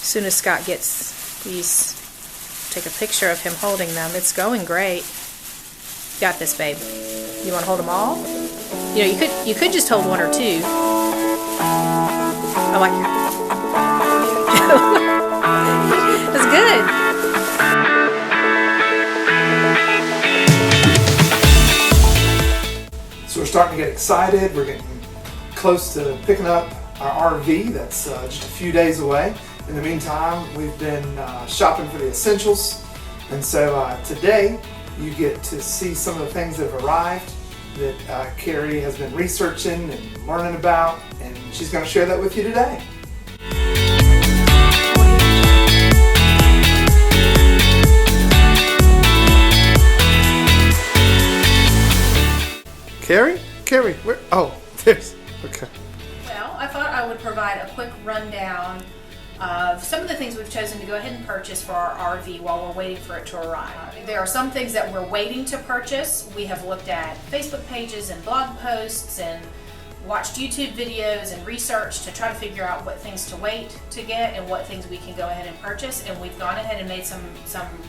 soon as Scott gets these, take a picture of him holding them. It's going great. Got this, babe. You want to hold them all? You know, you could just hold one or two. I like that. That's good. So we're starting to get excited. We're getting close to picking up our RV. That's just a few days away. In the meantime, we've been shopping for the essentials. And so today you get to see some of the things that have arrived that Kerri has been researching and learning about, and she's going to share that with you today. Kerri, where? Oh, there's, okay. Well, I thought I would provide a quick rundown of some of the things we've chosen to go ahead and purchase for our RV while we're waiting for it to arrive. There are some things that we're waiting to purchase. We have looked at Facebook pages and blog posts and watched YouTube videos and researched to try to figure out what things to wait to get and what things we can go ahead and purchase, and we've gone ahead and made some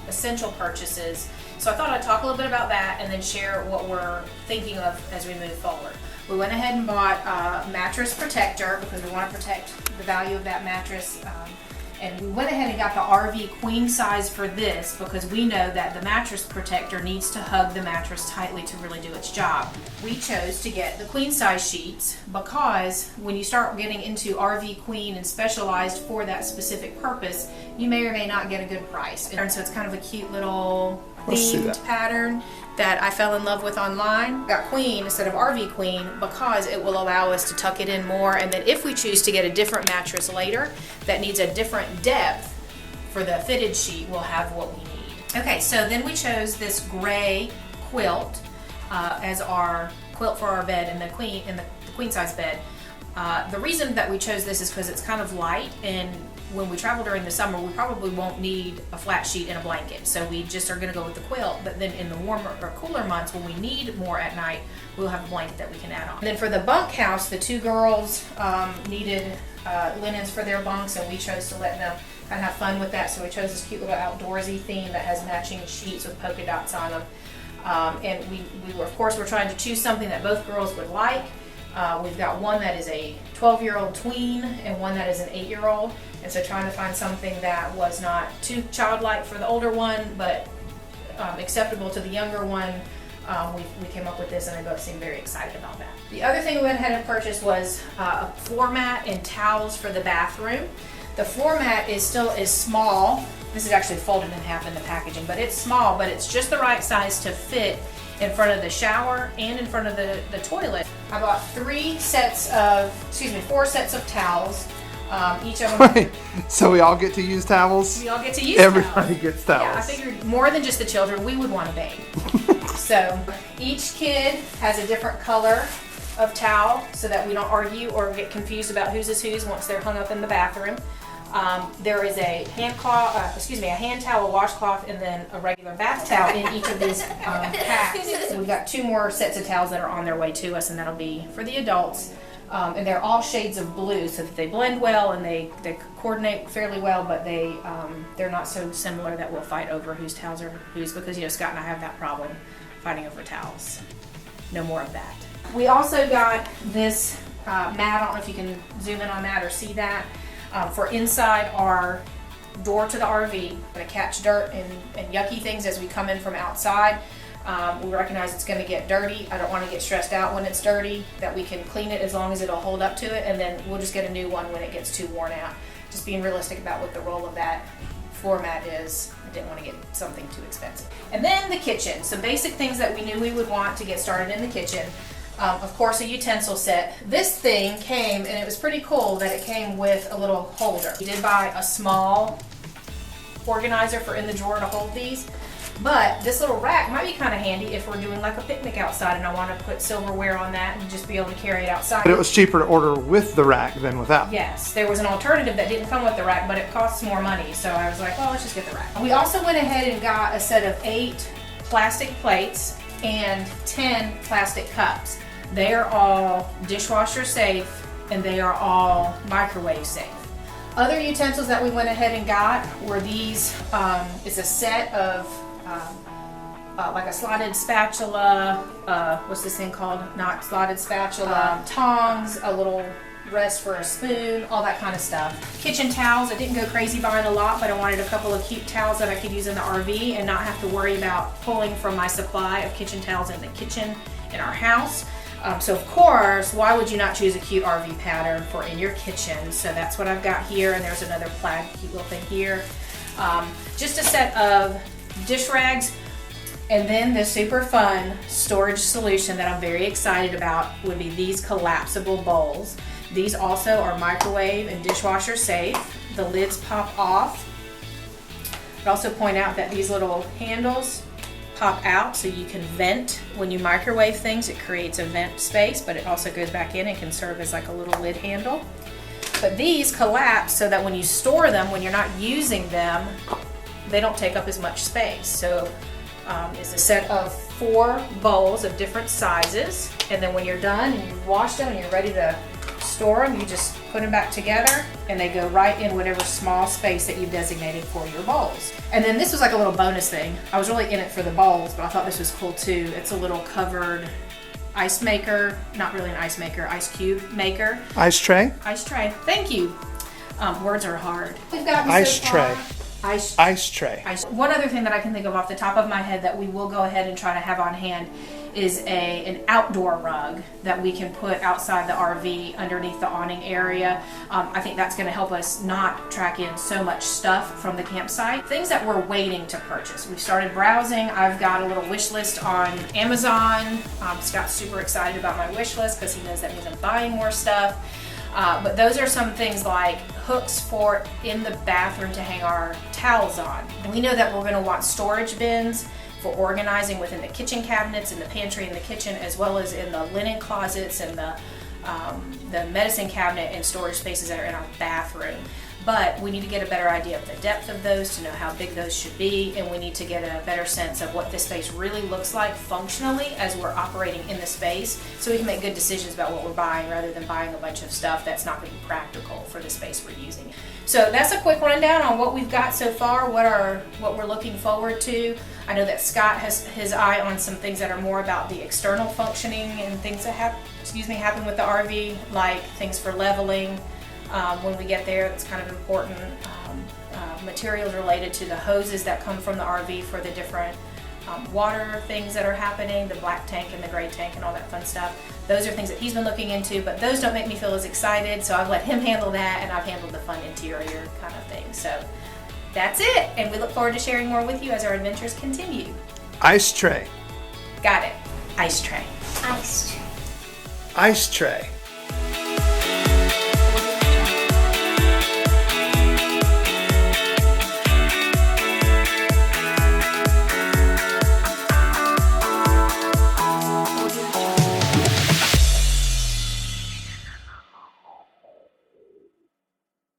essential purchases. So I thought I'd talk a little bit about that and then share what we're thinking of as we move forward. We went ahead and bought a mattress protector because we want to protect the value of that mattress. And we went ahead and got the RV queen size for this because we know that the mattress protector needs to hug the mattress tightly to really do its job. We chose to get the queen size sheets because when you start getting into RV queen and specialized for that specific purpose, you may or may not get a good price. And so it's kind of a cute little themed pattern that I fell in love with online. Got queen instead of RV queen because it will allow us to tuck it in more, and then if we choose to get a different mattress later that needs a different depth for the fitted sheet, we'll have what we need. Okay, so then we chose this gray quilt as our quilt for our bed in the queen size bed. The reason that we chose this is because it's kind of light, and when we travel during the summer, we probably won't need a flat sheet and a blanket. So we just are going to go with the quilt, but then in the warmer or cooler months when we need more at night, we'll have a blanket that we can add on. And then for the bunk house, the two girls needed linens for their bunks, and we chose to let them kind of have fun with that. So we chose this cute little outdoorsy theme that has matching sheets with polka dots on them. And we were, of course, we're trying to choose something that both girls would like. We've got one that is a 12-year-old tween and one that is an 8-year-old. And so trying to find something that was not too childlike for the older one, but acceptable to the younger one, we came up with this, and they both seemed very excited about that. The other thing we went ahead and purchased was a floor mat and towels for the bathroom. The floor mat is small. This is actually folded in half in the packaging, but it's small, but it's just the right size to fit in front of the shower and in front of the toilet. I bought 4 sets of towels. Each of them. Wait, so we all get to use towels? We all get to use Everybody towels. Gets towels. Yeah, I figured more than just the children, we would want to bathe. So each kid has a different color of towel so that we don't argue or get confused about whose is whose once they're hung up in the bathroom. There is a hand towel, a washcloth, and then a regular bath towel in each of these packs. We've got 2 more sets of towels that are on their way to us, and that'll be for the adults. And they're all shades of blue so that they blend well and they coordinate fairly well, but they're not so similar that we'll fight over whose towels are whose, because Scott and I have that problem fighting over towels. No more of that. We also got this mat. I don't know if you can zoom in on that or see that. For inside our door to the RV, to catch dirt and yucky things as we come in from outside. We recognize it's going to get dirty. I don't want to get stressed out when it's dirty, that we can clean it as long as it'll hold up to it, and then we'll just get a new one when it gets too worn out. Just being realistic about what the role of that floor mat is. I didn't want to get something too expensive. And then the kitchen. Some basic things that we knew we would want to get started in the kitchen. Of course, a utensil set. This thing came, and it was pretty cool that it came with a little holder. We did buy a small organizer for in the drawer to hold these, but this little rack might be kind of handy if we're doing like a picnic outside and I want to put silverware on that and just be able to carry it outside. But it was cheaper to order with the rack than without. Yes, there was an alternative that didn't come with the rack, but it costs more money, so I was like, well, let's just get the rack. We also went ahead and got a set of 8 plastic plates and 10 plastic cups. They are all dishwasher safe and they are all microwave safe. Other utensils that we went ahead and got were these. It's a set of like a slotted spatula, what's this thing called? Not slotted spatula, tongs, a little rest for a spoon, all that kind of stuff. Kitchen towels, I didn't go crazy buying a lot, but I wanted a couple of cute towels that I could use in the RV and not have to worry about pulling from my supply of kitchen towels in the kitchen in our house. So of course, why would you not choose a cute RV pattern for in your kitchen? So that's what I've got here, and there's another plaid cute little thing here. Just a set of dish rags, and then the super fun storage solution that I'm very excited about would be these collapsible bowls. These also are microwave and dishwasher safe. The lids pop off. I'd also point out that these little handles pop out so you can vent. When you microwave things, it creates a vent space, but it also goes back in and can serve as like a little lid handle. But these collapse so that when you store them, when you're not using them, they don't take up as much space. So it's a set of 4 bowls of different sizes, and then when you're done and you've washed them and you're ready to store them, you just put them back together and they go right in whatever small space that you've designated for your bowls. And then this was like a little bonus thing. I was really in it for the bowls, but I thought this was cool too. It's a little covered ice maker, not really an ice maker, ice cube maker. Ice tray? Ice tray, thank you. Words are hard. We've gotten Ice so far. tray. Ice tray. One other thing that I can think of off the top of my head that we will go ahead and try to have on hand is an outdoor rug that we can put outside the RV underneath the awning area. I think that's going to help us not track in so much stuff from the campsite. Things that we're waiting to purchase. We've started browsing. I've got a little wish list on Amazon. Scott's super excited about my wish list because he knows that means I'm buying more stuff. But those are some things like hooks for in the bathroom to hang our towels on. And we know that we're going to want storage bins for organizing within the kitchen cabinets, in the pantry in the kitchen, as well as in the linen closets and the medicine cabinet and storage spaces that are in our bathroom. But we need to get a better idea of the depth of those to know how big those should be, and we need to get a better sense of what this space really looks like functionally as we're operating in the space, so we can make good decisions about what we're buying rather than buying a bunch of stuff that's not going to be practical for the space we're using. So that's a quick rundown on what we've got so far, what we're looking forward to. I know that Scott has his eye on some things that are more about the external functioning and things that happen with the RV, like things for leveling. When we get there, that's kind of important. Materials related to the hoses that come from the RV for the different water things that are happening, the black tank and the gray tank and all that fun stuff. Those are things that he's been looking into, but those don't make me feel as excited, so I've let him handle that, and I've handled the fun interior kind of thing. So that's it, and we look forward to sharing more with you as our adventures continue. Ice tray. Got it. Ice tray. Ice tray. Ice tray.